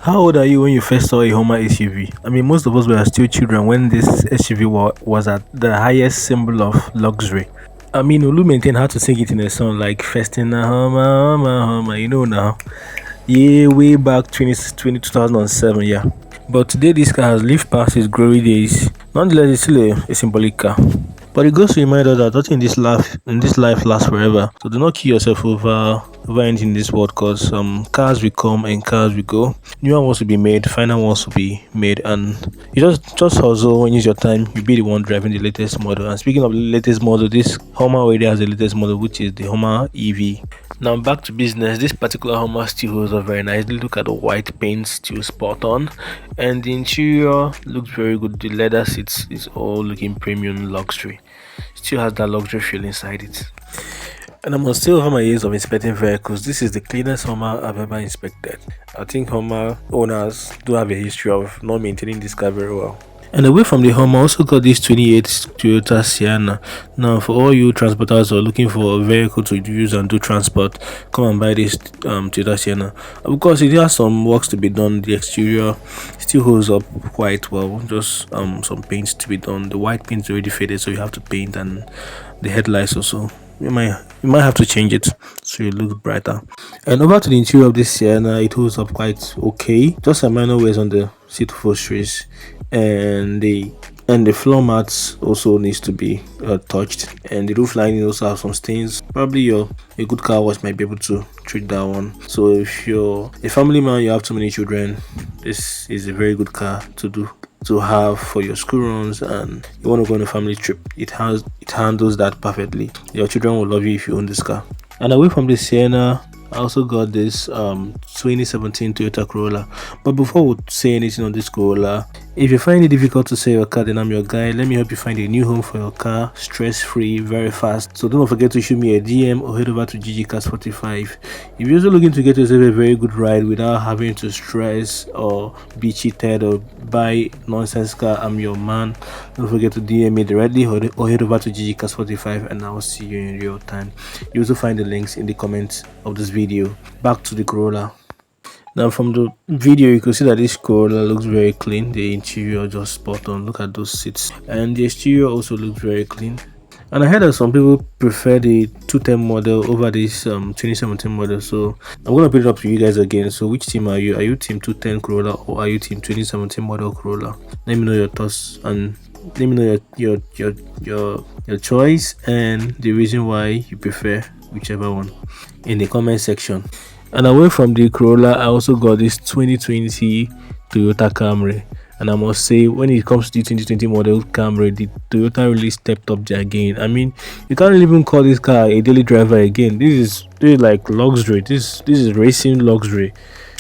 How old are you when you first saw a Hummer SUV? I mean, most of us were still children when this SUV was at the highest symbol of luxury. I mean, Olu maintain had to sing it in a song like First in a Hummer, Hummer, Hummer, you know now. Yeah, way back 2007, yeah. But today, this car has lived past its glory days. Nonetheless, it's still a symbolic car. But it goes to remind us that nothing in this life lasts forever. So do not kill yourself over anything in this world, because cars will come and cars will go. New one wants to be made, final wants to be made, and you just hustle and use your time. You be the one driving the latest model. And speaking of the latest model, this Hummer already has the latest model, which is the Hummer EV. Now back to business. This particular Hummer still holds up very nicely. Look at the white paint, still spot on, and the interior looks very good. The leather seats is all looking premium luxury. Still has that luxury feel inside it. And I must still have my years of inspecting vehicles. This is the cleanest Hummer I've ever inspected. I think Hummer owners do have a history of not maintaining this car very well. And away from the Hummer, I also got this 28 Toyota Sienna. Now, for all you transporters who are looking for a vehicle to use and do transport, come and buy this Toyota Sienna. Of course, it has some works to be done. The exterior still holds up quite well. Just some paints to be done. The white paint is already faded, so you have to paint, and the headlights also. You might have to change it so it looks brighter. And over to the interior of this Sienna, it holds up quite okay. Just a minor wears on the seat upholsteries, and the floor mats also needs to be touched, and the roof lining also has some stains. Probably a good car wash might be able to treat that one. So if you're a family man, you have too many children, this is a very good car to have for your school runs, and you want to go on a family trip. It handles that perfectly. Your children will love you if you own this car. And away from the Sienna, I also got this 2017 Toyota Corolla. But before we say anything on this Corolla, if you find it difficult to sell your car, then I'm your guy. Let me help you find a new home for your car, stress-free, very fast. So don't forget to shoot me a DM or head over to GGCars45. If you're also looking to get yourself a very good ride without having to stress or be cheated or buy nonsense car, I'm your man. Don't forget to DM me directly or head over to GGCars45, and I'll see you in real time. You also find the links in the comments of this video. Back to the Corolla. Now from the video, you can see that this Corolla looks very clean. The interior just spot on. Look at those seats, and the exterior also looks very clean. And I heard that some people prefer the 210 model over this 2017 model, so I'm gonna put it up to you guys again. So which team are you? Are you team 210 Corolla or are you team 2017 model Corolla? Let me know your thoughts, and let me know your choice and the reason why you prefer whichever one in the comment section. And away from the Corolla, I also got this 2020 Toyota Camry. And I must say, when it comes to the 2020 model Camry, the Toyota really stepped up their game. I mean, you can't even call this car a daily driver again. This is like luxury. This is racing luxury.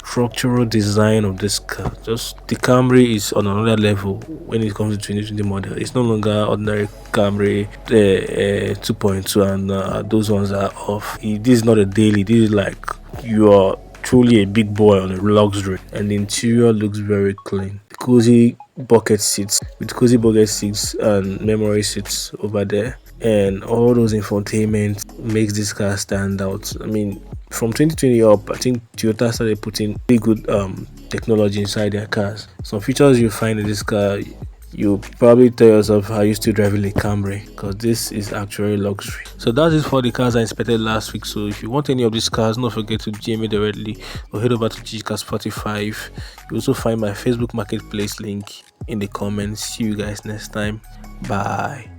Structural design of this car, just the Camry is on another level when it comes to 2020 model. It's no longer ordinary Camry 2.2, and those ones are off. This is not a daily. This is like you are truly a big boy on a luxury. And the interior looks very clean. Cozy bucket seats and memory seats over there, and all those infotainment makes this car stand out. I mean, from 2020 up, I think Toyota started putting really good technology inside their cars. Some features you find in this car, you probably tell yourself, are you still driving a Camry? Because this is actually luxury. So that is for the cars I inspected last week. So if you want any of these cars, don't forget to DM me directly or head over to GGCars45. You also find my Facebook marketplace link in the comments. See you guys next time. Bye.